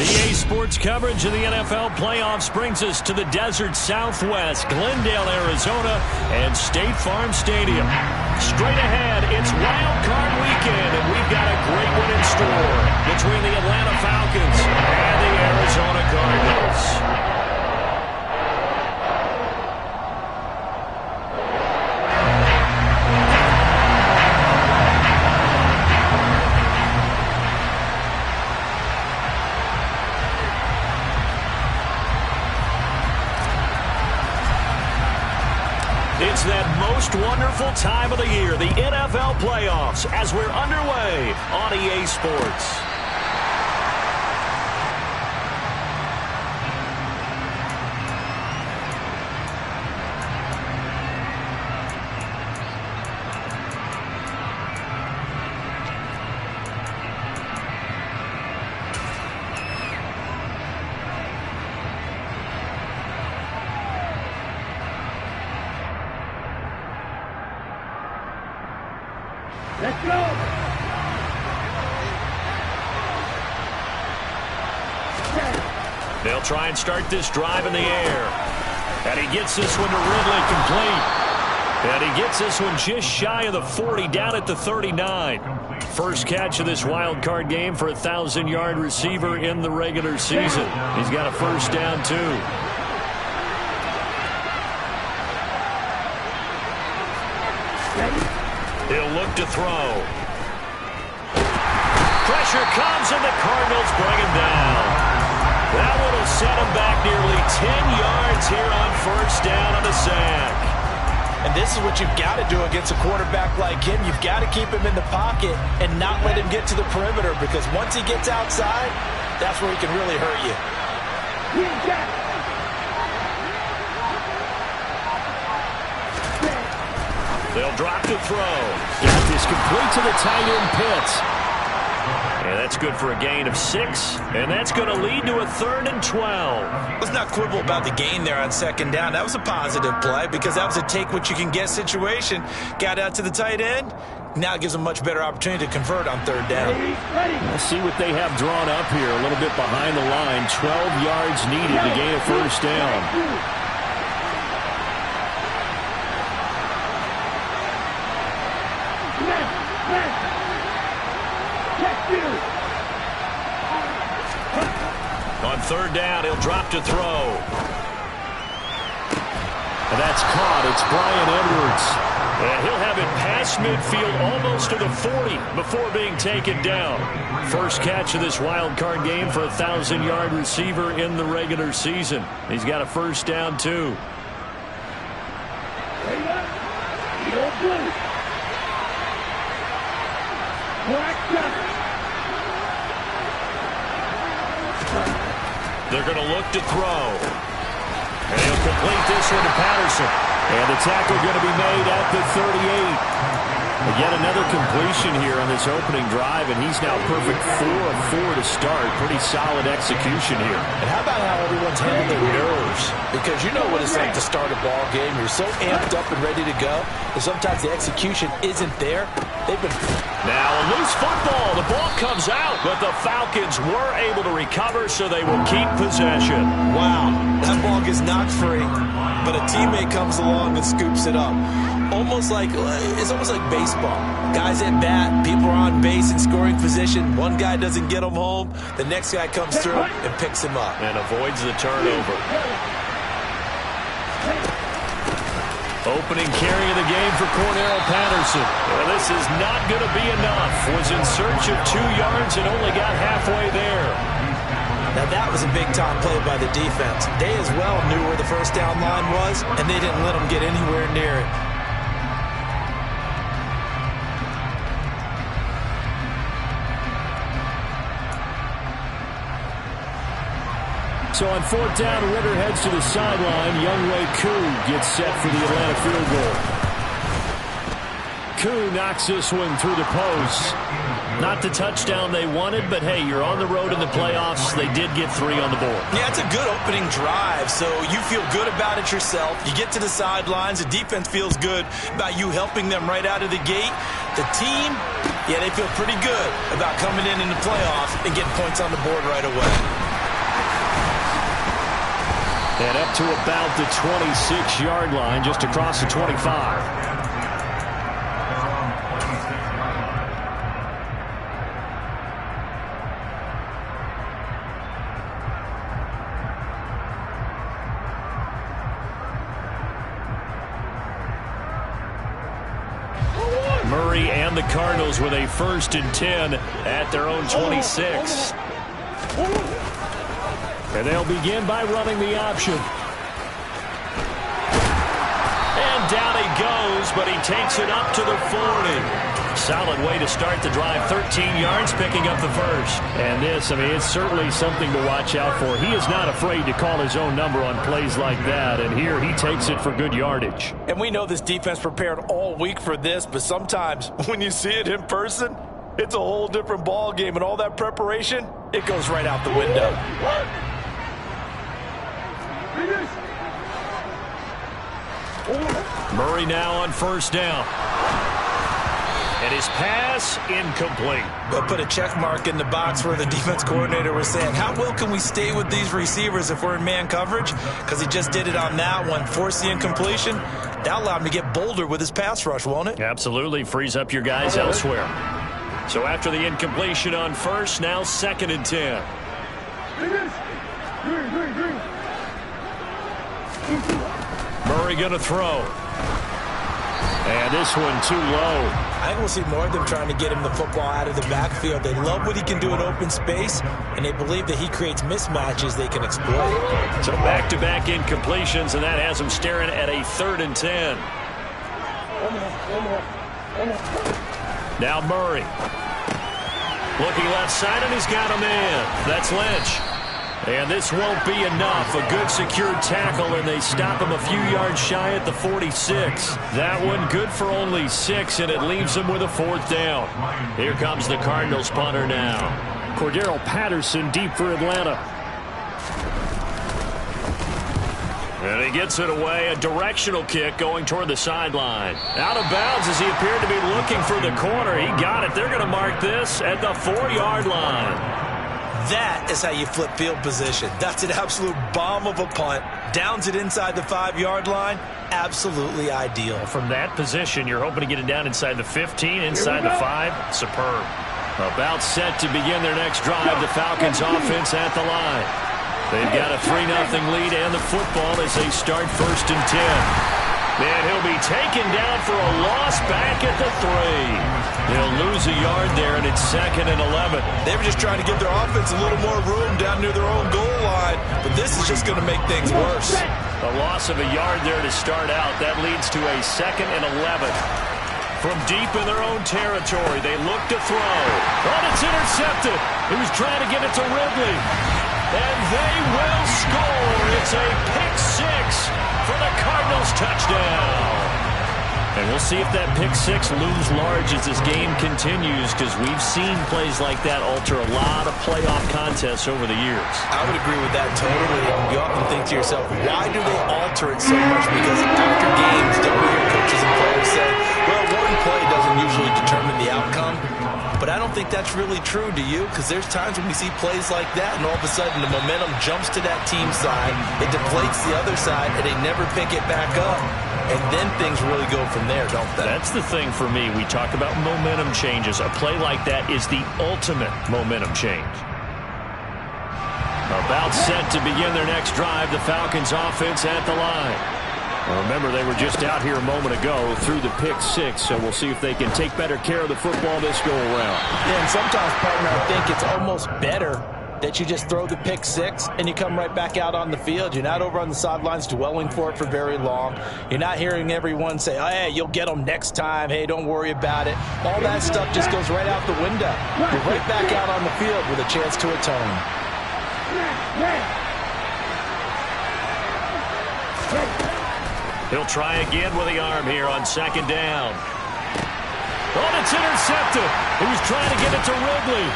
EA Sports coverage of the NFL playoffs brings us to the desert Southwest, Glendale, Arizona, and State Farm Stadium. Straight ahead, it's Wild Card Weekend, and we've got a great one in store between the Atlanta Falcons and the Arizona Cardinals. It's that most wonderful time of the year, the NFL playoffs, as we're underway on EA Sports. Let's go! They'll try and start this drive in the air. And he gets this one to Ridley complete. And he gets this one just shy of the 40, down at the 39. First catch of this wild card game for a 1,000-yard receiver in the regular season. He's got a first down, too. He'll look to throw. Pressure comes, and the Cardinals bring him down. That one will set him back nearly 10 yards here on first down on the sack. And this is what you've got to do against a quarterback like him. You've got to keep him in the pocket and not let him get to the perimeter, because once he gets outside, that's where he can really hurt you. They'll drop to throw. Got this complete to the tight end Pitts. And that's good for a gain of 6. And that's going to lead to a 3rd and 12. Let's not quibble about the gain there on second down. That was a positive play because that was a take-what-you-can-get situation. Got out to the tight end. Now it gives them a much better opportunity to convert on 3rd down. Let's see what they have drawn up here. A little bit behind the line. 12 yards needed to gain a first down. On 3rd down, he'll drop to throw. And that's caught. It's Bryan Edwards. And he'll have it past midfield almost to the 40 before being taken down. First catch of this wild card game for a 1,000-yard receiver in the regular season. He's got a first down, too. They're going to look to throw. And he'll complete this one to Patterson. And the tackle going to be made at the 38. And yet another completion here on this opening drive, and he's now perfect 4 of 4 to start. Pretty solid execution here. And how about how everyone's handled their nerves? Because you know what it's like to start a ball game. You're so amped up and ready to go, and sometimes the execution isn't there. They've been... Now a loose football. The ball comes out, but the Falcons were able to recover, so they will keep possession. Wow, that ball gets knocked free, but a teammate comes along and scoops it up. It's almost like baseball. Guys at bat, people are on base in scoring position. One guy doesn't get him home. The next guy comes through and picks him up. And avoids the turnover. Opening carry of the game for Cordarrelle Patterson. Well, this is not going to be enough. Was in search of 2 yards and only got halfway there. Now that was a big-time play by the defense. They as well knew where the first down line was, and they didn't let them get anywhere near it. So on 4th down, Ritter heads to the sideline. Younghoe Koo gets set for the Atlanta field goal. Koo knocks this one through the post. Not the touchdown they wanted, but hey, you're on the road in the playoffs. They did get 3 on the board. Yeah, it's a good opening drive, so you feel good about it yourself. You get to the sidelines. The defense feels good about you helping them right out of the gate. The team, yeah, they feel pretty good about coming in the playoffs and getting points on the board right away. And up to about the 26-yard line, just across the 25. Murray and the Cardinals with a 1st and 10 at their own 26. And they'll begin by running the option. And down he goes, but he takes it up to the 40. Solid way to start the drive. 13 yards, picking up the first. And this, I mean, it's certainly something to watch out for. He is not afraid to call his own number on plays like that. And here he takes it for good yardage. And we know this defense prepared all week for this, but sometimes when you see it in person, it's a whole different ball game. And all that preparation, it goes right out the window. Murray now on 1st down. And his pass incomplete. But put a check mark in the box where the defense coordinator was saying, how well can we stay with these receivers if we're in man coverage? Because he just did it on that one, forced the incompletion. That allowed him to get bolder with his pass rush, won't it? Absolutely. Frees up your guys elsewhere. So after the incompletion on 1st, now 2nd and 10. Murray going to throw. And this one too low. I think we'll see more of them trying to get him the football out of the backfield. They love what he can do in open space, and they believe that he creates mismatches they can exploit. So back-to-back incompletions, and that has him staring at a 3rd and 10. Now Murray. Looking left side, and he's got him in. That's Lynch. And this won't be enough. A good secured tackle, and they stop him a few yards shy at the 46. That one good for only 6, and it leaves him with a 4th down. Here comes the Cardinals punter now. Cordero Patterson deep for Atlanta. And he gets it away. A directional kick going toward the sideline. Out of bounds as he appeared to be looking for the corner. He got it. They're going to mark this at the 4-yard line. That is how you flip field position. That's an absolute bomb of a punt. Downs it inside the 5-yard line. Absolutely ideal. From that position, you're hoping to get it down inside the 15, inside the 5. Superb. About set to begin their next drive. The Falcons offense at the line. They've got a 3-0 lead and the football as they start 1st and 10. And he'll be taken down for a loss back at the 3. They'll lose a yard there, and it's 2nd and 11. They were just trying to give their offense a little more room down near their own goal line, but this is just going to make things worse. A loss of a yard there to start out. That leads to a 2nd and 11. From deep in their own territory, they look to throw. But it's intercepted. He was trying to get it to Ridley. And they will score. It's a pick-6 for the Cardinals touchdown. And we'll see if that pick-6 looms large as this game continues, because we've seen plays like that alter a lot of playoff contests over the years. I would agree with that totally. You often think to yourself, why do they alter it so much? Because after games, don't we hear coaches and players say, well, one play doesn't usually determine the outcome. But I don't think that's really true, do you? Because there's times when we see plays like that, and all of a sudden the momentum jumps to that team side, it deflates the other side, and they never pick it back up. And then things really go from there, don't they? That's the thing for me. We talk about momentum changes. A play like that is the ultimate momentum change. About set to begin their next drive. The Falcons offense at the line. Well, remember, they were just out here a moment ago through the pick-6, so we'll see if they can take better care of the football this go-around. Yeah, and sometimes, partner, I think it's almost better that you just throw the pick-6 and you come right back out on the field. You're not over on the sidelines dwelling for it for very long. You're not hearing everyone say, oh, hey, you'll get them next time. Hey, don't worry about it. All that stuff just goes right out the window. You're right back out on the field with a chance to atone. He'll try again with the arm here on 2nd down. Oh, it's intercepted. He was trying to get it to Ridley.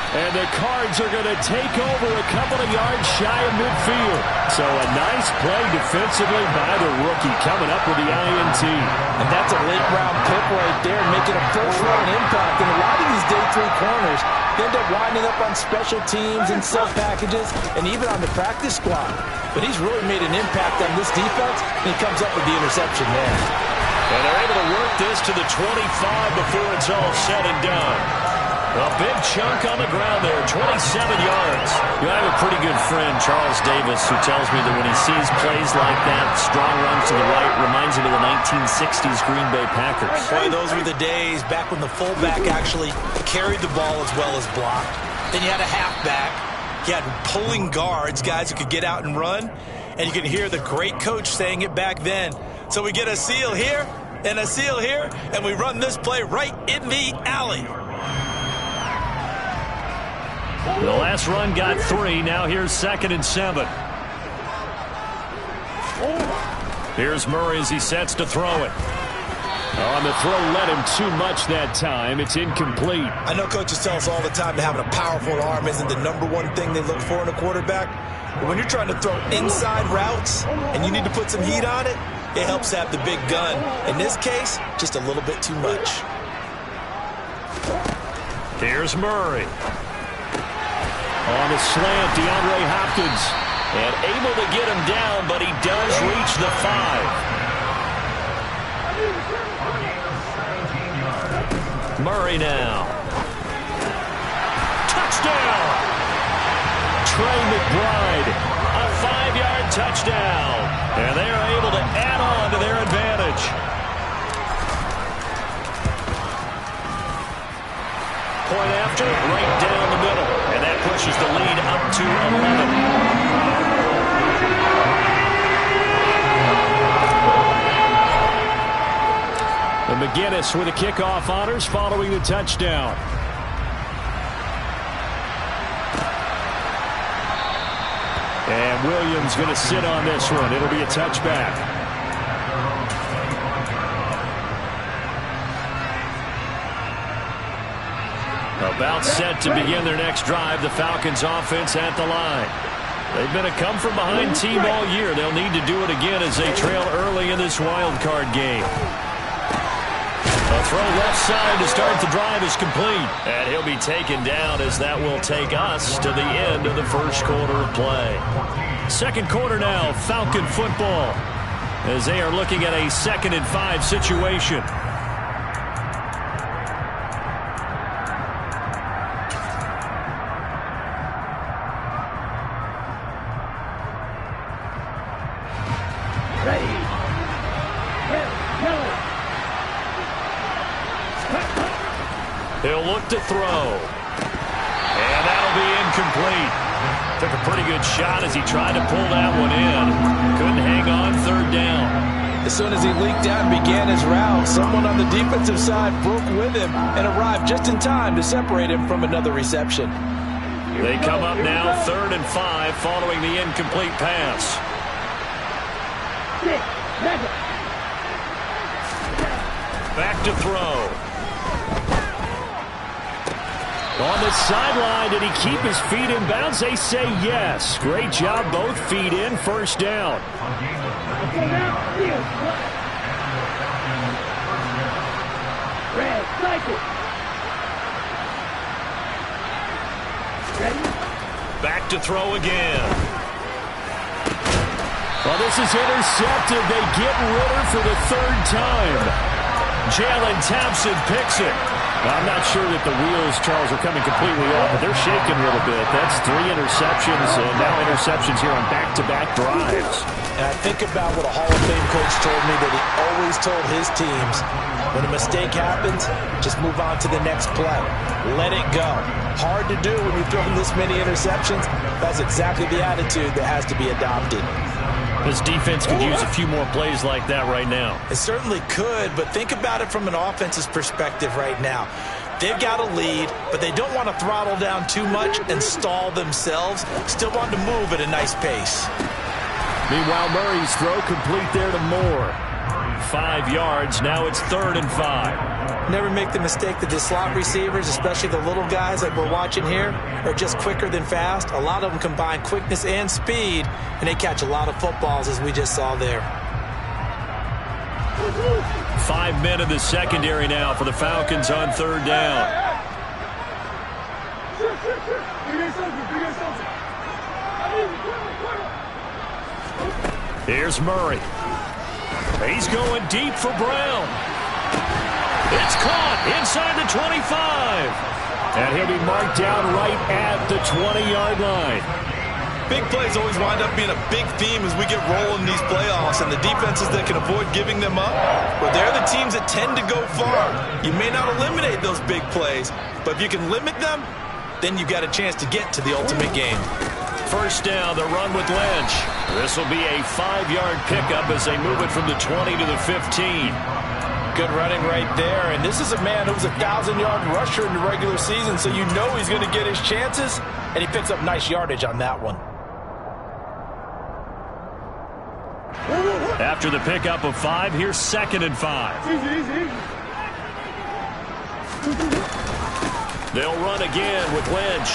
And the Cards are going to take over a couple of yards shy of midfield. So a nice play defensively by the rookie coming up with the INT. And that's a late-round pick right there, making a first-round impact. And a lot of these day 3 corners end up winding up on special teams and sub packages and even on the practice squad. But he's really made an impact on this defense, and he comes up with the interception there. And they're able to work this to the 25 before it's all said and done. A big chunk on the ground there, 27 yards. I have a pretty good friend, Charles Davis, who tells me that when he sees plays like that, strong runs to the right, reminds him of the 1960s Green Bay Packers. Boy, those were the days back when the fullback actually carried the ball as well as blocked. Then you had a halfback. You had pulling guards, guys who could get out and run. And you can hear the great coach saying it back then. So we get a seal here and a seal here, and we run this play right in the alley. The last run got 3. Now here's 2nd and 7. Here's Murray as he sets to throw it. On the throw, led him too much that time. It's incomplete. I know coaches tell us all the time that having a powerful arm isn't the #1 thing they look for in a quarterback. But when you're trying to throw inside routes and you need to put some heat on it, it helps have the big gun. In this case, just a little bit too much. Here's Murray. On the slant, DeAndre Hopkins. And able to get him down, but he does reach the 5. Murray now. Touchdown! Trey McBride. A 5-yard touchdown. And they are able to add on to their advantage. Point after, right down the middle. And that pushes the lead up to 11. And McGinnis with the kickoff honors following the touchdown. And Williams going to sit on this one. It'll be a touchback. About set to begin their next drive. The Falcons offense at the line. They've been a come-from-behind team all year. They'll need to do it again as they trail early in this wild card game. A throw left side to start the drive is complete. And he'll be taken down as that will take us to the end of the first quarter of play. Second quarter now, Falcon football, as they are looking at a 2nd and 5 situation. He'll look to throw. And that'll be incomplete. Took a pretty good shot as he tried to pull that one in. Couldn't hang on 3rd down. As soon as he leaked out and began his route, someone on the defensive side broke with him and arrived just in time to separate him from another reception. They come up now 3rd and 5 following the incomplete pass. Back to throw. On the sideline, did he keep his feet in bounds? They say yes. Great job, both feet in, 1st down. Back to throw again. Well, this is intercepted. They get Ritter for the 3rd time. Jalen Thompson picks it. I'm not sure that the wheels, Charles, are coming completely off, but they're shaking a little bit. That's 3 interceptions, and now interceptions here on back-to-back drives. And I think about what a Hall of Fame coach told me that he always told his teams, when a mistake happens, just move on to the next play. Let it go. Hard to do when you're throwing this many interceptions. That's exactly the attitude that has to be adopted. This defense could use a few more plays like that right now. It certainly could, but think about it from an offense's perspective right now. They've got a lead, but they don't want to throttle down too much and stall themselves. Still want to move at a nice pace. Meanwhile, Murray's throw complete there to Moore. 5 yards. Now it's 3rd and 5. Never make the mistake that the slot receivers, especially the little guys like we're watching here, are just quicker than fast. A lot of them combine quickness and speed, and they catch a lot of footballs, as we just saw there. 5 men in the secondary now for the Falcons on 3rd down. Here's Murray. He's going deep for Brown. It's caught inside the 25. And he'll be marked down right at the 20-yard line. Big plays always wind up being a big theme as we get rolling these playoffs, and the defenses that can avoid giving them up, well, they're the teams that tend to go far. You may not eliminate those big plays, but if you can limit them, then you've got a chance to get to the ultimate game. 1st down, the run with Lynch. This will be a 5-yard pickup as they move it from the 20 to the 15. Good running right there, and this is a man who was a 1,000-yard rusher in the regular season, so you know he's going to get his chances, and he picks up nice yardage on that one. After the pickup of 5, here's 2nd and 5. They'll run again with Lynch.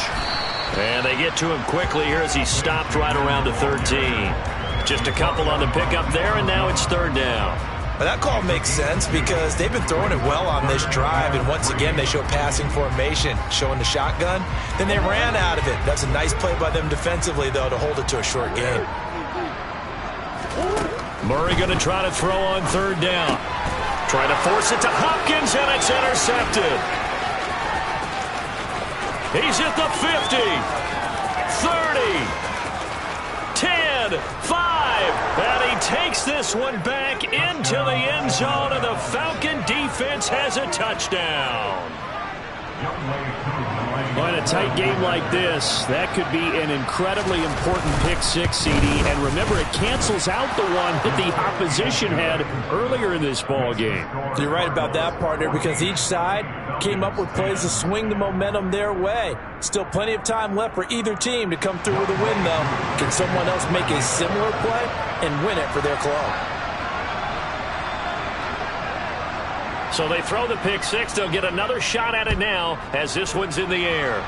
And they get to him quickly here as he stopped right around the 13. Just a couple on the pickup there, and now it's 3rd down. Well, that call makes sense because they've been throwing it well on this drive, and once again they show passing formation, showing the shotgun. Then they ran out of it. That's a nice play by them defensively, though, to hold it to a short game. Murray going to try to throw on 3rd down. Trying to force it to Hopkins, and it's intercepted. He's at the 50, 30, 10, 5, and he takes this one back into the end zone, and the Falcon defense has a touchdown. Well, in a tight game like this, that could be an incredibly important pick six, CD. And remember, it cancels out the one that the opposition had earlier in this ball game. You're right about that, partner, because each side came up with plays to swing the momentum their way. Still plenty of time left for either team to come through with a win, though. Can someone else make a similar play and win it for their club? So they throw the pick six. They'll get another shot at it now as this one's in the air.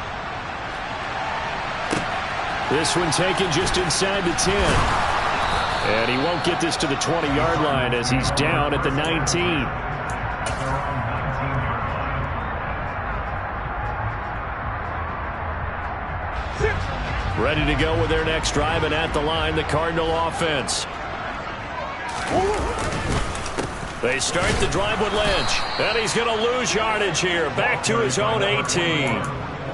This one taken just inside the 10. And he won't get this to the 20-yard line as he's down at the 19. Ready to go with their next drive, and at the line, the Cardinal offense. They start the drive with Lynch, and he's going to lose yardage here. Back to his own 18.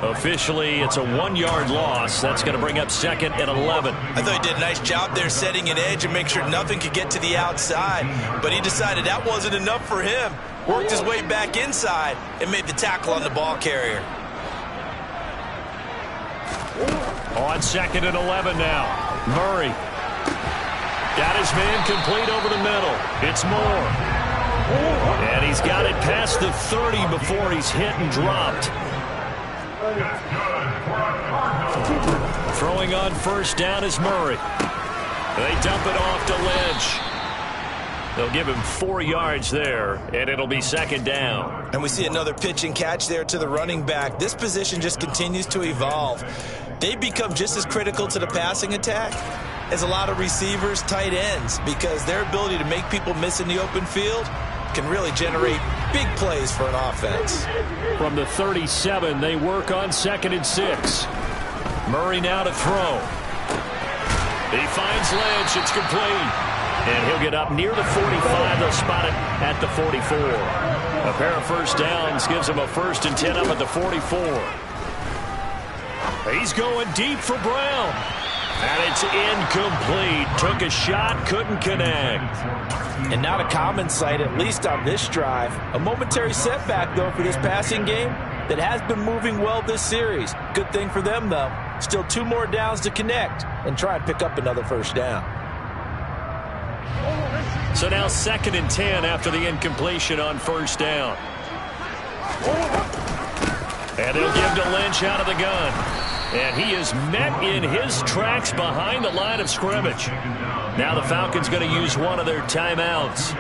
Officially, it's a 1-yard loss. That's going to bring up 2nd and 11. I thought he did a nice job there setting an edge and make sure nothing could get to the outside. But he decided that wasn't enough for him. Worked his way back inside and made the tackle on the ball carrier. On 2nd and 11 now. Murray. Got his man complete over the middle. It's Moore. And he's got it past the 30 before he's hit and dropped. Throwing on first down is Murray. They dump it off to Lynch. They'll give him 4 yards there, and it'll be 2nd down. And we see another pitch and catch there to the running back. This position just continues to evolve. They become just as critical to the passing attack as a lot of receivers, tight ends, because their ability to make people miss in the open field can really generate big plays for an offense. From the 37, they work on 2nd and 6. Murray now to throw. He finds Lynch. It's complete. And he'll get up near the 45. They'll spot it at the 44. A pair of first downs gives him a 1st and 10 up at the 44. He's going deep for Brown. And it's incomplete. Took a shot, couldn't connect. And not a common sight, at least on this drive. A momentary setback, though, for this passing game that has been moving well this series. Good thing for them, though. Still 2 more downs to connect and try and pick up another first down. So now 2nd and 10 after the incompletion on first down. And they'll give to Lynch out of the gun. And he is met in his tracks behind the line of scrimmage. Now the Falcons going to use one of their timeouts.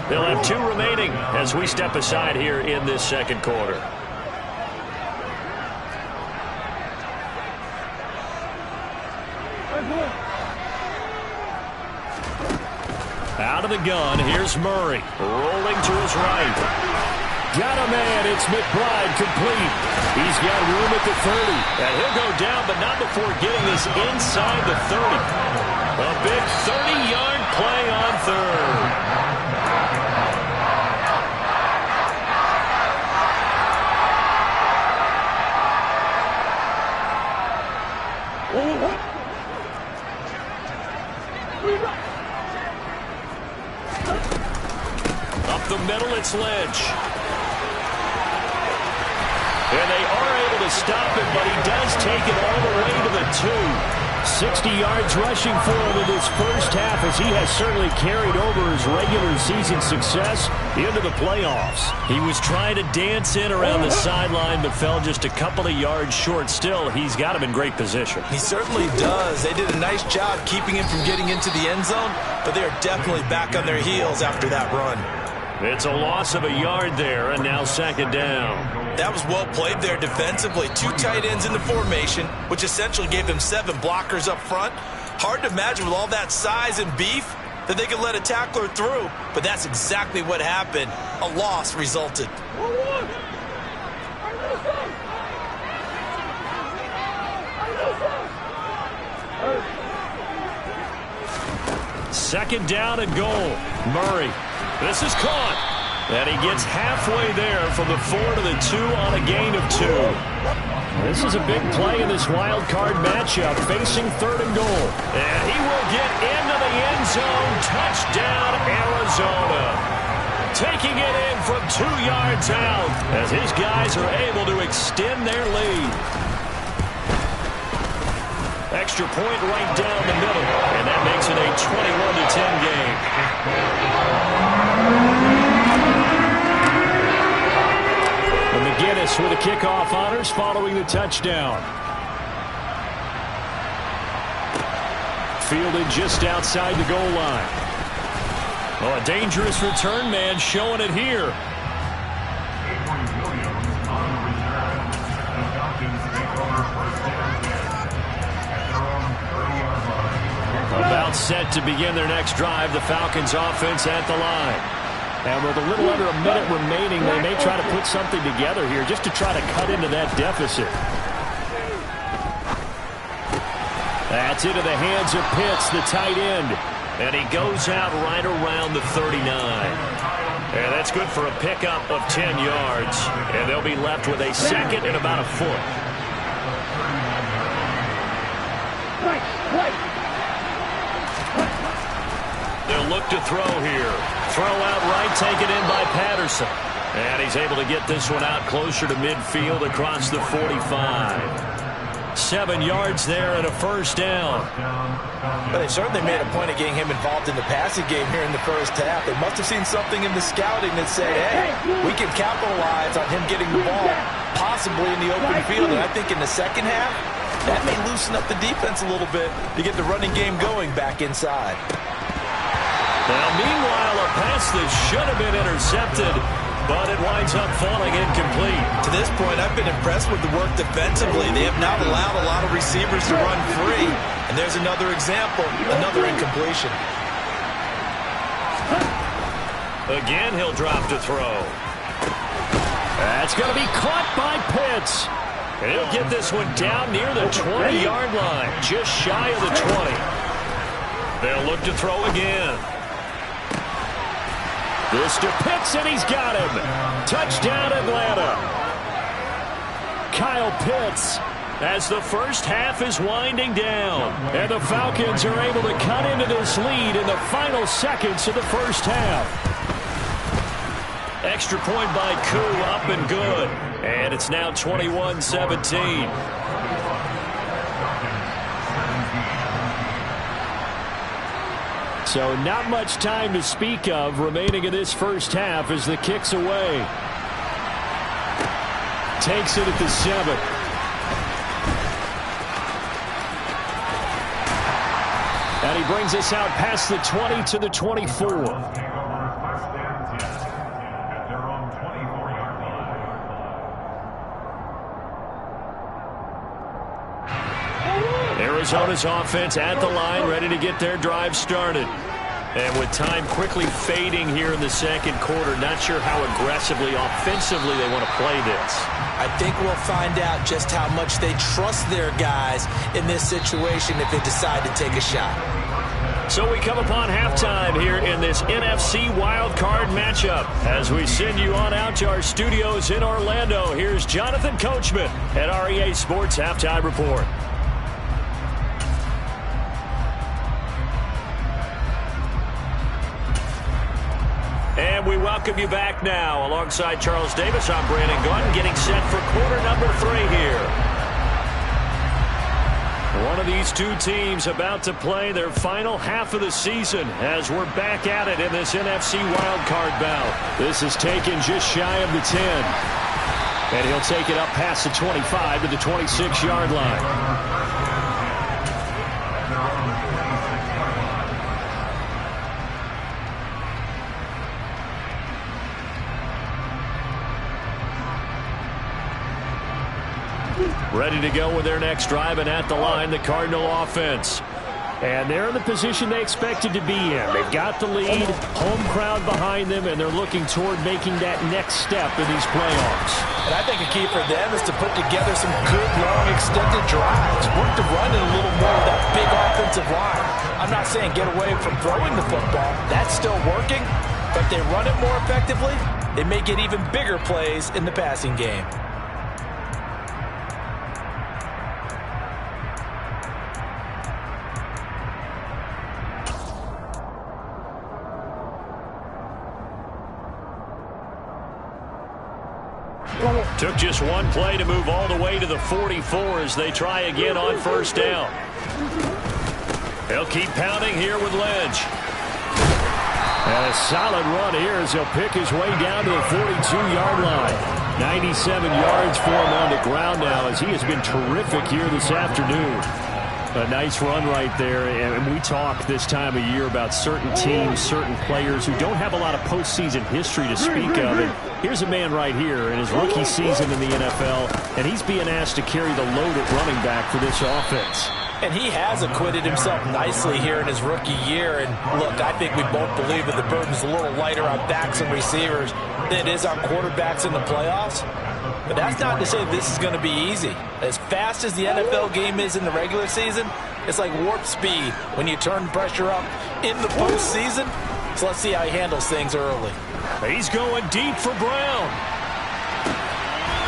They'll have 2 remaining as we step aside here in this second quarter. Out of the gun, here's Murray. Rolling to his right. Got a man, it's McBride complete. He's got room at the 30. And he'll go down, but not before getting this inside the 30. A big 30-yard play on third. Up the middle, it's Lynch. And they are able to stop it, but he does take it all the way to the 2. 60 yards rushing for him in this first half, as he has certainly carried over his regular season success into the playoffs. He was trying to dance in around the sideline, but fell just a couple of yards short. Still, he's got him in great position. He certainly does. They did a nice job keeping him from getting into the end zone, but they are definitely back on their heels after that run. It's a loss of a yard there, and now second down. That was well played there defensively. 2 tight ends in the formation, which essentially gave them 7 blockers up front. Hard to imagine with all that size and beef that they could let a tackler through, but that's exactly what happened. A loss resulted. Second down and goal. Murray. This is caught. And he gets halfway there from the 4 to the 2 on a gain of 2. This is a big play in this wild card matchup, facing third and goal. And he will get into the end zone. Touchdown, Arizona. Taking it in from 2 yards out as his guys are able to extend their lead. Extra point right down the middle, and that makes it a 21-10 game. And McGinnis with the kickoff honors following the touchdown. Fielded just outside the goal line. Oh, a dangerous return man showing it here. About set to begin their next drive, the Falcons offense at the line. And with a little under a minute remaining, they may try to put something together here just to try to cut into that deficit. That's into the hands of Pitts, the tight end. And he goes out right around the 39. And that's good for a pickup of 10 yards. And they'll be left with a second and about a foot. They'll look to throw here. Throw out right, taken in by Patterson. And he's able to get this one out closer to midfield across the 45. 7 yards there and a first down. But they certainly made a point of getting him involved in the passing game here in the first half. They must have seen something in the scouting that said, hey, we can capitalize on him getting the ball, possibly in the open field. And I think in the second half, that may loosen up the defense a little bit to get the running game going back inside. Now, meanwhile, a pass that should have been intercepted, but it winds up falling incomplete. To this point, I've been impressed with the work defensively. They have not allowed a lot of receivers to run free. And there's another example, another incompletion. Again, he'll drop to throw. That's going to be caught by Pitts. And he'll get this one down near the 20-yard line, just shy of the 20. They'll look to throw again. This to Pitts, and he's got him. Touchdown, Atlanta. Kyle Pitts, as the first half is winding down. And the Falcons are able to cut into this lead in the final seconds of the first half. Extra point by Koo, up and good. And it's now 21-17. So not much time to speak of remaining in this first half as the kick's away. Takes it at the 7. he brings us out past the 20 to the 24. Arizona's offense at the line, ready to get their drive started. And with time quickly fading here in the second quarter, not sure how aggressively, offensively they want to play this. I think we'll find out just how much they trust their guys in this situation if they decide to take a shot. So we come upon halftime here in this NFC wildcard matchup. As we send you on out to our studios in Orlando, here's Jonathan Coachman at REA Sports Halftime Report. And we welcome you back now. Alongside Charles Davis, I'm Brandon Gunn, getting set for quarter number 3 here. One of these two teams about to play their final half of the season as we're back at it in this NFC wildcard bout. This is taken just shy of the 10. And he'll take it up past the 25 to the 26-yard line. Ready to go with their next drive, and at the line, the Cardinal offense. And they're in the position they expected to be in. They've got the lead, home crowd behind them, and they're looking toward making that next step in these playoffs. And I think a key for them is to put together some good, long, extended drives. Work the run in a little more with that big offensive line. I'm not saying get away from throwing the football. That's still working. But if they run it more effectively, they may get even bigger plays in the passing game. Took just one play to move all the way to the 44 as they try again on first down. They'll keep pounding here with Lynch. And a solid run here as he'll pick his way down to the 42-yard line. 97 yards for him on the ground now as he has been terrific here this afternoon. A nice run right there, and we talk this time of year about certain teams, certain players who don't have a lot of postseason history to speak of. And here's a man right here in his rookie season in the NFL, and he's being asked to carry the load at running back for this offense. And he has acquitted himself nicely here in his rookie year. And look, I think we both believe that the burden's a little lighter on backs and receivers than it is on quarterbacks in the playoffs. But that's not to say this is going to be easy. As fast as the NFL game is in the regular season, it's like warp speed when you turn pressure up in the postseason. So let's see how he handles things early. He's going deep for Brown.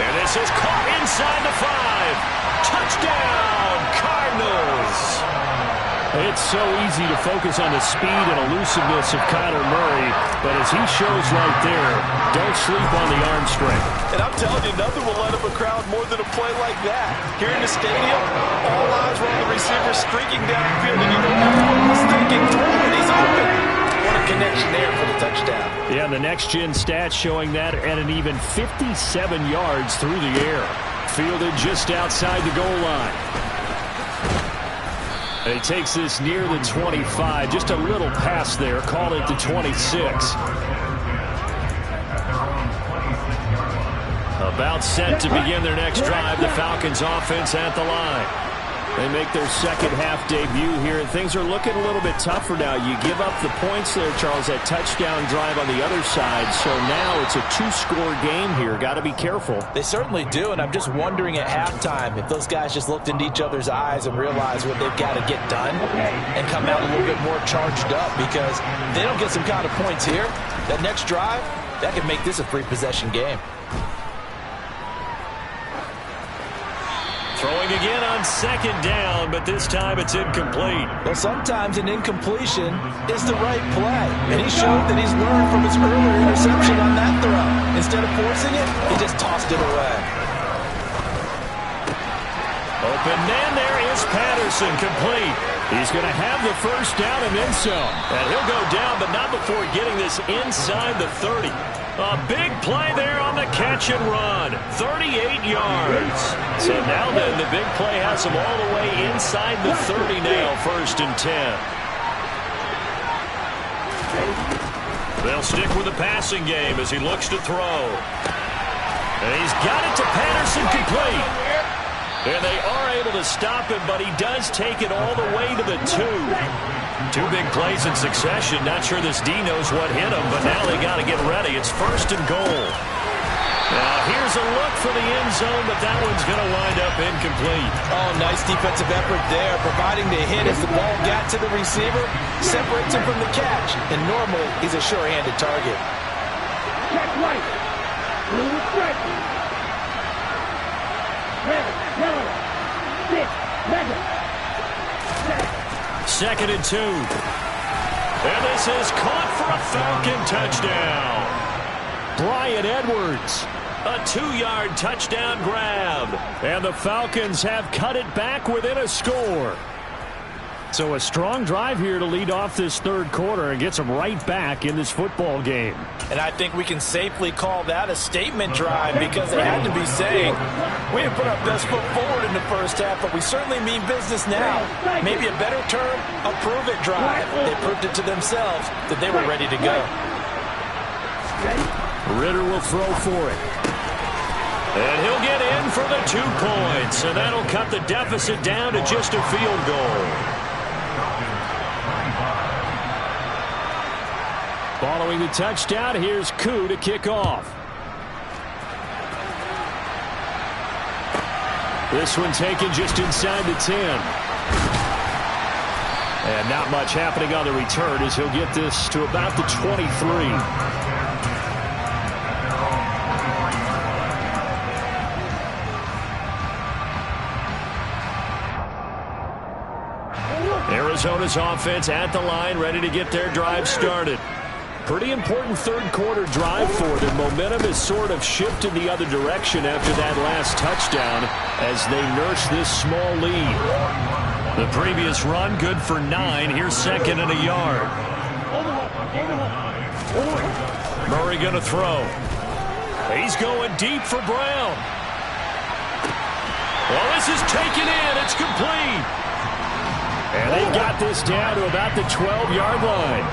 And this is caught inside the 5. Touchdown, Cardinals. It's so easy to focus on the speed and elusiveness of Kyler Murray, but as he shows right there, don't sleep on the arm strength. And I'm telling you, nothing will light up a crowd more than a play like that. Here in the stadium, all eyes were on the receiver streaking downfield, and you know everyone was thinking, and he's open. What a connection there for the touchdown. Yeah, the next-gen stats showing that at an even 57 yards through the air. Fielded just outside the goal line. And he takes this near the 25. Just a little pass there. Call it the 26. About set to begin their next drive. The Falcons offense at the line. They make their second half debut here, and things are looking a little bit tougher now. You give up the points there, Charles, that touchdown drive on the other side. So now it's a 2-score game here. Got to be careful. They certainly do, and I'm just wondering at halftime if those guys just looked into each other's eyes and realized what they've got to get done and come out a little bit more charged up, because if they don't get some kind of points here, that next drive, that could make this a 3-possession game. Throwing again on second down, but this time it's incomplete. Well, sometimes an incompletion is the right play. And he showed that he's learned from his earlier interception on that throw. Instead of forcing it, he just tossed it away. Open man, there is Patterson, complete. He's going to have the first down and then some. And he'll go down, but not before getting this inside the 30. A big play there on the catch and run. 38 yards. So now then, the big play has him all the way inside the 30 now, 1st and 10. They'll stick with the passing game as he looks to throw. And he's got it to Patterson, complete. And they are able to stop him, but he does take it all the way to the 2. 2 big plays in succession. Not sure this D knows what hit him, but now they got to get ready. It's 1st and goal. Now here's a look for the end zone, but that one's going to wind up incomplete. Oh, nice defensive effort there, providing the hit as the ball got to the receiver, separates him from the catch, and normally he's a sure-handed target. Check right. Blue strike. Red, yellow, 6, 2nd and 2. And this is caught for a Falcon touchdown. Bryan Edwards, a 2-yard touchdown grab. And the Falcons have cut it back within a score. So a strong drive here to lead off this 3rd quarter and gets them right back in this football game. And I think we can safely call that a statement drive because they had to be saying, we didn't put our best foot forward in the first half, but we certainly mean business now. Maybe a better term, a prove-it drive. They proved it to themselves that they were ready to go. Ritter will throw for it. And he'll get in for the 2 points, and that'll cut the deficit down to just a field goal. Following the touchdown, here's Koo to kick off. This one taken just inside the 10. And not much happening on the return as he'll get this to about the 23. Arizona's offense at the line, ready to get their drive started. Pretty important 3rd quarter drive for them. Momentum has sort of shifted the other direction after that last touchdown as they nurse this small lead. The previous run good for 9. Here's 2nd and a yard. Murray going to throw. He's going deep for Brown. Well, this is taken in. It's complete. And they've got this down to about the 12-yard line.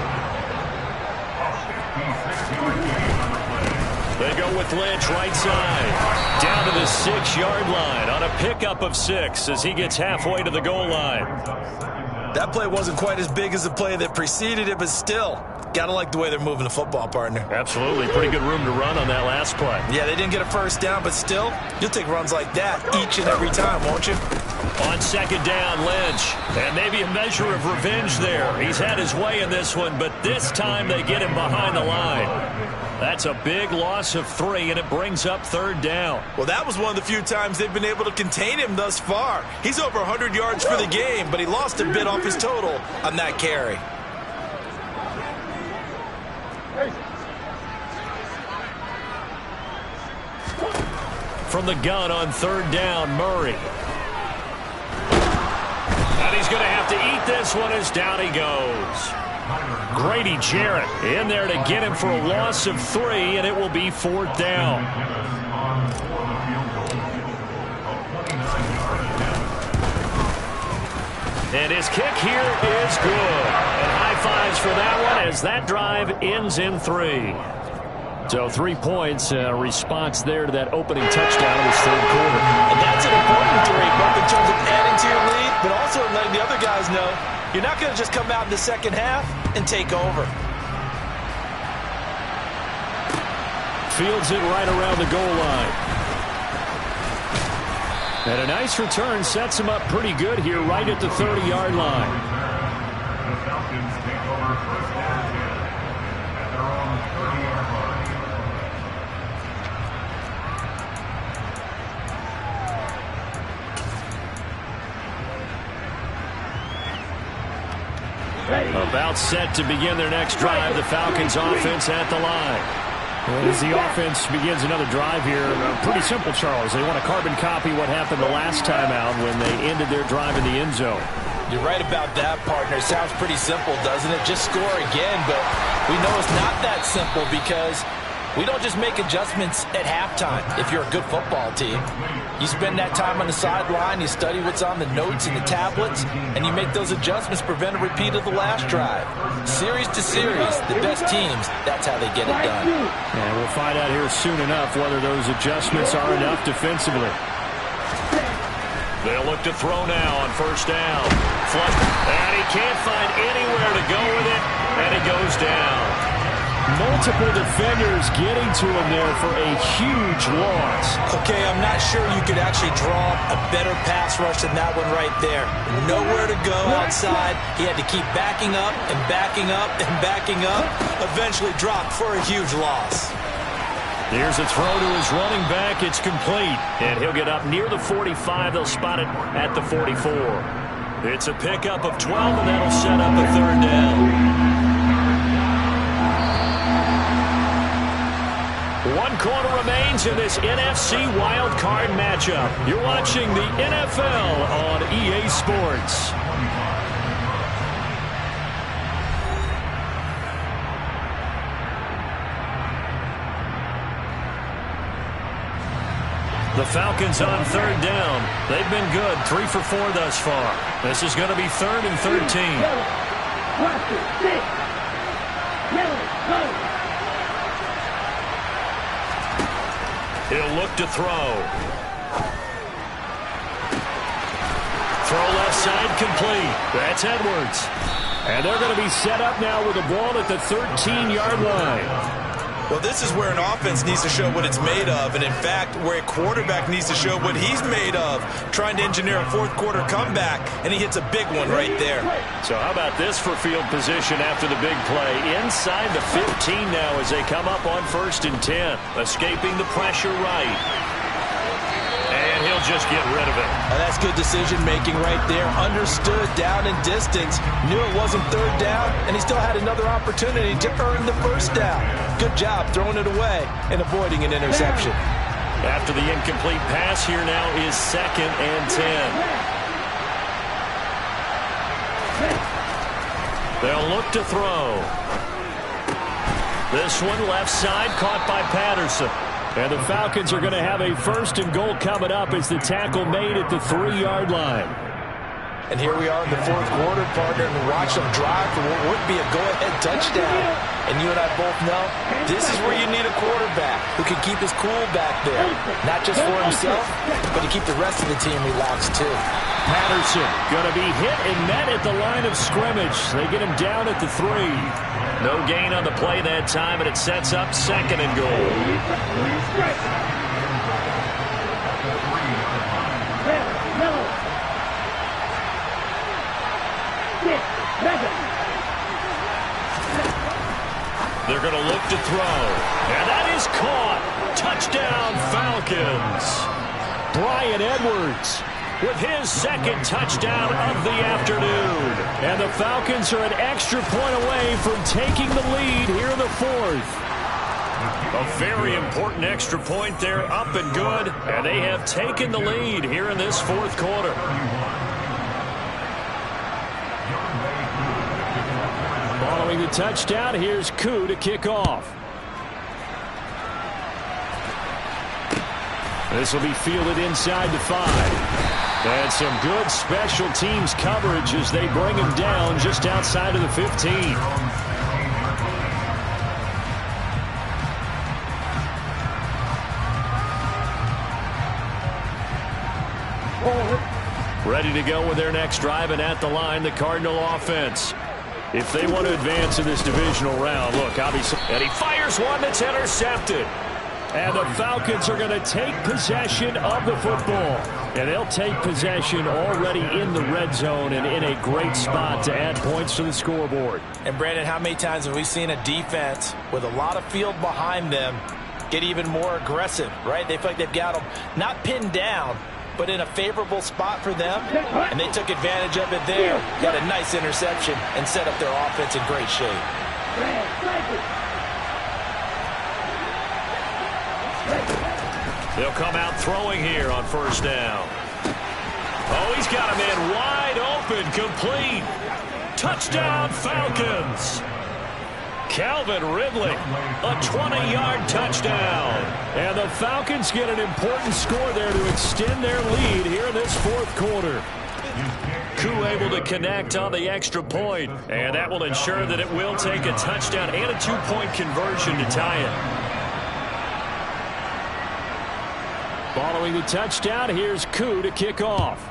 They go with Lynch right side. Down to the 6-yard line on a pickup of 6 as he gets halfway to the goal line. That play wasn't quite as big as the play that preceded it, but still, gotta like the way they're moving the football, partner. Absolutely. Pretty good room to run on that last play. Yeah, they didn't get a first down, but still, you'll take runs like that each and every time, won't you? On 2nd down, Lynch. And maybe a measure of revenge there. He's had his way in this one, but this time they get him behind the line. That's a big loss of 3, and it brings up 3rd down. Well, that was one of the few times they've been able to contain him thus far. He's over 100 yards for the game, but he lost a bit off his total on that carry. From the gun on 3rd down, Murray. And he's going to have to eat this one as down he goes. Grady Jarrett in there to get him for a loss of 3, and it will be 4th down. And his kick here is good. And high fives for that one as that drive ends in 3. So 3 points, response there to that opening touchdown in this 3rd quarter. And that's an important 3, both in terms of adding to your lead, but also letting the other guys know you're not going to just come out in the second half and take over. Fields it right around the goal line. And a nice return sets him up pretty good here right at the 30-yard line. The Falcons take over first down again at their own 30-yard line. About set to begin their next drive, the Falcons offense at the line. Well, as the offense begins another drive here, pretty simple, Charles. They want to carbon copy what happened the last time out when they ended their drive in the end zone. You're right about that, partner. Sounds pretty simple, doesn't it? Just score again, but we know it's not that simple because We don't just make adjustments at halftime if you're a good football team. You spend that time on the sideline, you study what's on the notes and the tablets, and you make those adjustments to prevent a repeat of the last drive. Series to series, the best teams, that's how they get it done. And we'll find out here soon enough whether those adjustments are enough defensively. They'll look to throw now on first down. Flush, and he can't find anywhere to go with it, and it goes down. Multiple defenders getting to him there for a huge loss. Okay, I'm not sure you could actually draw a better pass rush than that one right there. Nowhere to go outside. He had to keep backing up and backing up and backing up. Eventually dropped for a huge loss. Here's a throw to his running back. It's complete. And he'll get up near the 45. They'll spot it at the 44. It's a pickup of 12, and that'll set up a third down. 1 quarter remains in this NFC wildcard matchup. You're watching the NFL on EA Sports. The Falcons on third down. They've been good, 3 for 4 thus far. This is going to be 3rd and 13. He'll look to throw. Throw left side complete. That's Edwards. And they're going to be set up now with the ball at the 13-yard line. Well, this is where an offense needs to show what it's made of, and in fact, where a quarterback needs to show what he's made of, trying to engineer a fourth-quarter comeback, and he hits a big one right there. So how about this for field position after the big play? Inside the 15 now as they come up on 1st and 10, escaping the pressure right. And he'll just get rid of it. That's good decision-making right there. Understood down and distance. Knew it wasn't third down, and he still had another opportunity to earn the first down. Good job throwing it away and avoiding an interception. After the incomplete pass, here now is 2nd and 10. They'll look to throw. This one left side caught by Patterson. And the Falcons are going to have a 1st and goal coming up as the tackle made at the 3-yard line. And here we are in the 4th quarter, partner, and watch them drive for what would be a go-ahead touchdown. And you and I both know this is where you need a quarterback who can keep his cool back there. Not just for himself, but to keep the rest of the team relaxed too. Patterson going to be hit and met at the line of scrimmage. They get him down at the 3. No gain on the play that time, and it sets up 2nd and goal. They're going to look to throw. And that is caught. Touchdown, Falcons. Bryan Edwards with his 2nd touchdown of the afternoon. And the Falcons are an extra point away from taking the lead here in the 4th. A very important extra point there, up and good. And they have taken the lead here in this 4th quarter. Following the touchdown, here's Koo to kick off. This will be fielded inside the 5. And some good special teams coverage as they bring him down just outside of the 15. Ready to go with their next drive, and at the line, the Cardinal offense. If they want to advance in this divisional round, look, obviously, and he fires one that's intercepted. And the Falcons are going to take possession of the football. And they'll take possession already in the red zone and in a great spot to add points to the scoreboard. And, Brandon, how many times have we seen a defense with a lot of field behind them get even more aggressive, right? They feel like they've got them not pinned down, but in a favorable spot for them. And they took advantage of it there. Got a nice interception and set up their offense in great shape. They'll come out throwing here on 1st down. Oh, he's got a man wide open, complete. Touchdown, Falcons. Calvin Ridley, a 20-yard touchdown. And the Falcons get an important score there to extend their lead here in this fourth quarter. Koo able to connect on the extra point, and that will ensure that it will take a touchdown and a two-point conversion to tie it. Following the touchdown, here's Koo to kick off.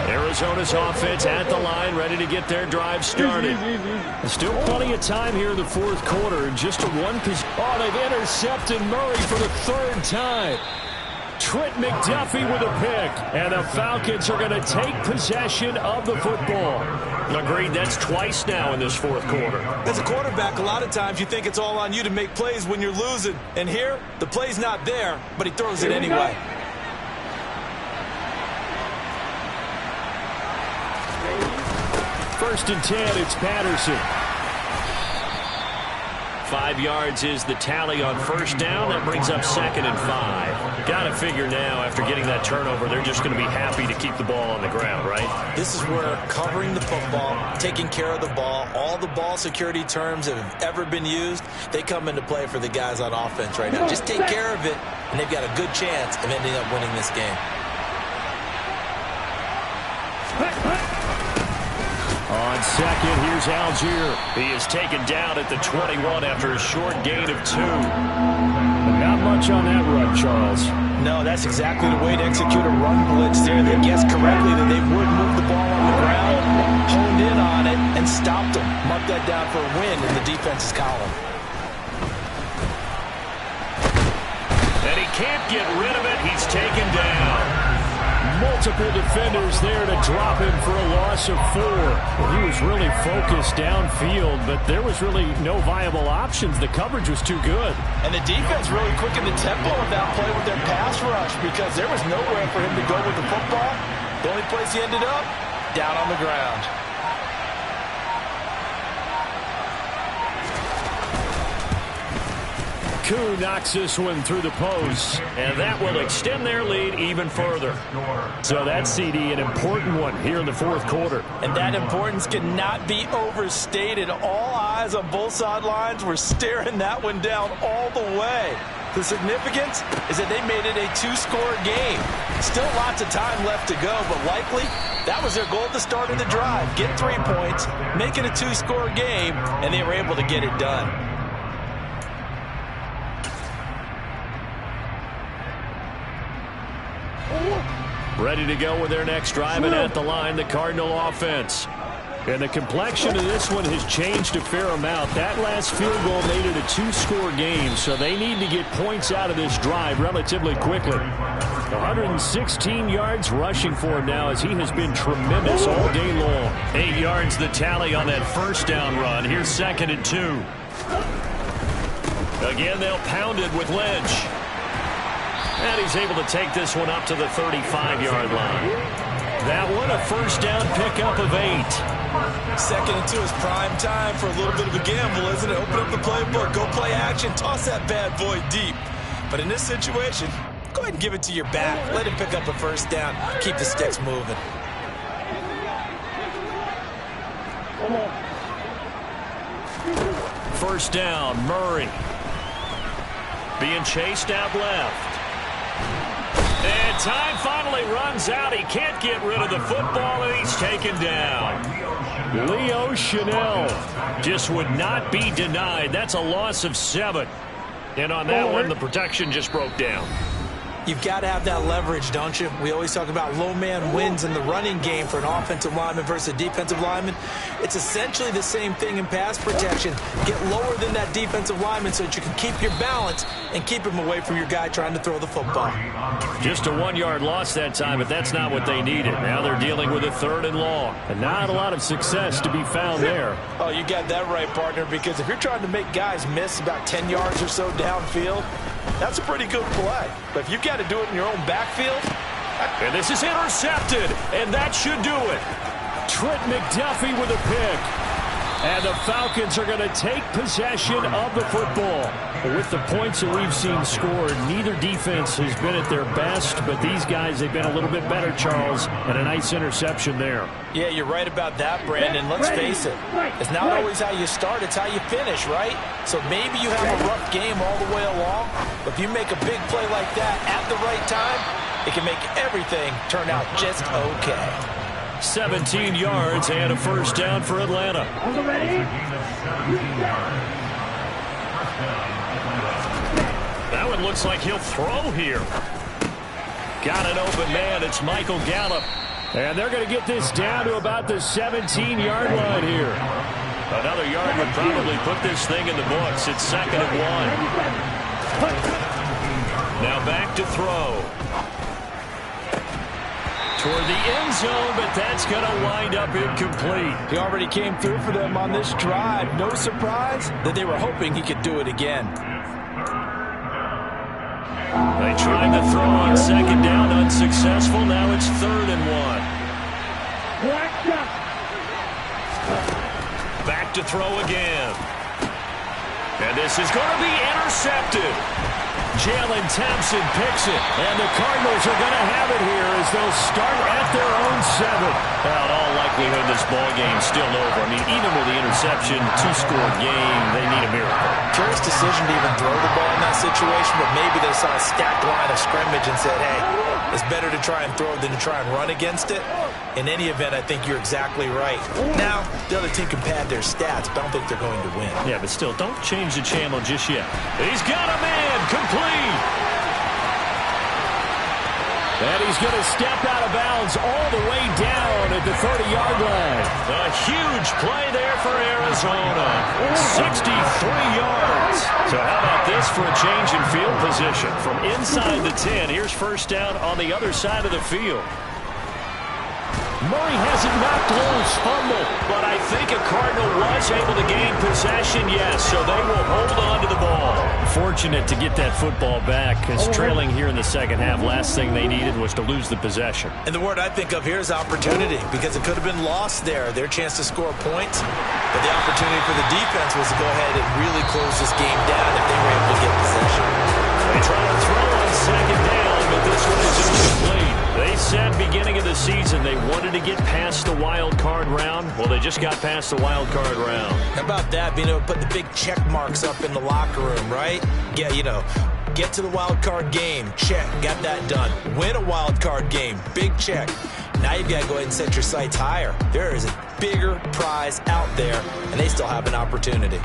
Arizona's offense at the line, ready to get their drive started. Still plenty of time here in the fourth quarter. Just a one position. Oh, they've intercepted Murray for the third time. Trent McDuffie with a pick. And the Falcons are going to take possession of the football. Agreed, that's twice now in this fourth quarter. As a quarterback, a lot of times you think it's all on you to make plays when you're losing. And here, the play's not there, but he throws it anyway. First and 10, it's Patterson. 5 yards is the tally on first down. That brings up 2nd and 5. Got to figure now, after getting that turnover, they're just going to be happy to keep the ball on the ground, right? This is where covering the football, taking care of the ball, all the ball security terms that have ever been used, they come into play for the guys on offense right now. Just take care of it, and they've got a good chance of ending up winning this game. On second, here's Algier. He is taken down at the 21 after a short gain of 2. Not much on that run, Charles. No, that's exactly the way to execute a run blitz there. They guessed correctly that they would move the ball on the ground, honed in on it, and stopped them. Mark that down for a win in the defense's column. And he can't get rid of it. He's taken down. Multiple defenders there to drop him for a loss of 4. Well, he was really focused downfield, but there was really no viable options. The coverage was too good. And the defense really quickened the tempo of that play with their pass rush because there was nowhere for him to go with the football. The only place he ended up, down on the ground. Koo knocks this one through the post, and that will extend their lead even further. So that CD, an important one here in the fourth quarter. And that importance cannot be overstated. All eyes on both sidelines were staring that one down all the way. The significance is that they made it a 2-score game. Still lots of time left to go, but likely that was their goal at the start of the drive. Get 3 points, make it a 2-score game, and they were able to get it done. Ready to go with their next drive, and at the line, the Cardinal offense. And the complexion of this one has changed a fair amount. That last field goal made it a 2-score game, so they need to get points out of this drive relatively quickly. 116 yards rushing for him now, as he has been tremendous all day long. 8 yards the tally on that first down run. Here's 2nd and 2. Again, they'll pound it with Lynch. And he's able to take this one up to the 35-yard line. That one, a first down pickup of 8. 2nd and 2 is prime time for a little bit of a gamble, isn't it? Open up the playbook, go play action, toss that bad boy deep. But in this situation, go ahead and give it to your back. Let him pick up a first down. Keep the sticks moving. First down, Murray. Being chased out left. And time finally runs out. He can't get rid of the football, and he's taken down. Leo Chanel just would not be denied. That's a loss of 7. And on that one, the protection just broke down. You've got to have that leverage, don't you? We always talk about low man wins in the running game for an offensive lineman versus a defensive lineman. It's essentially the same thing in pass protection. Get lower than that defensive lineman so that you can keep your balance and keep him away from your guy trying to throw the football. Just a 1-yard loss that time, but that's not what they needed. Now they're dealing with a 3rd and long. And not a lot of success to be found there. Oh, you got that right, partner, because if you're trying to make guys miss about 10 yards or so downfield, that's a pretty good play. But if you've got to do it in your own backfield. And this is intercepted, and that should do it. Trent McDuffie with a pick. And the Falcons are going to take possession of the football. With the points that we've seen scored, neither defense has been at their best, but these guys, they've been a little bit better, Charles, and a nice interception there. Yeah, you're right about that, Brandon. Let's face it. It's not always how you start, it's how you finish, right? So maybe you have a rough game all the way along, but if you make a big play like that at the right time, it can make everything turn out just okay. 17 yards and a first down for Atlanta. That one looks like he'll throw here. Got an open man. It's Michael Gallup. And they're going to get this down to about the 17-yard line here. Another yard would probably put this thing in the books. It's 2nd and 1. Now back to throw. Toward the end zone, but that's going to wind up incomplete. He already came through for them on this drive. No surprise that they were hoping he could do it again. They tried to throw on 2nd down, unsuccessful. Now it's 3rd and 1. Back to throw again. And this is going to be intercepted. Jalen Thompson picks it, and the Cardinals are going to have it here as they'll start at their own 7. Well, in all likelihood, this ball game's still over. I mean, even with the interception, 2-score game, they need a miracle. Curious decision to even throw the ball in that situation, but maybe they saw a stacked line of scrimmage and said, hey, it's better to try and throw than to try and run against it. In any event, I think you're exactly right. Now, the other team can pad their stats, but I don't think they're going to win. Yeah, but still, don't change the channel just yet. He's got a man, complete. And he's going to step out of bounds all the way down at the 30-yard line. A huge play there for Arizona. 63 yards. So how about this for a change in field position? From inside the 10, here's first down on the other side of the field. Murray has it knocked loose, fumble, but I think a Cardinal was able to gain possession, yes, so they will hold on to the ball. Fortunate to get that football back, because trailing here in the second half, last thing they needed was to lose the possession. And the word I think of here is opportunity, because it could have been lost there, their chance to score points, but the opportunity for the defense was to go ahead and really close this game down if they were able to get possession. They try to throw on 2nd down, but this one is incomplete. They said beginning of the season they wanted to get past the wild card round. Well, they just got past the wild card round. How about that, being able to put the big check marks up in the locker room, right? Yeah, you know, get to the wild card game, check, got that done. Win a wild card game, big check. Now you've got to go ahead and set your sights higher. There is a bigger prize out there, and they still have an opportunity.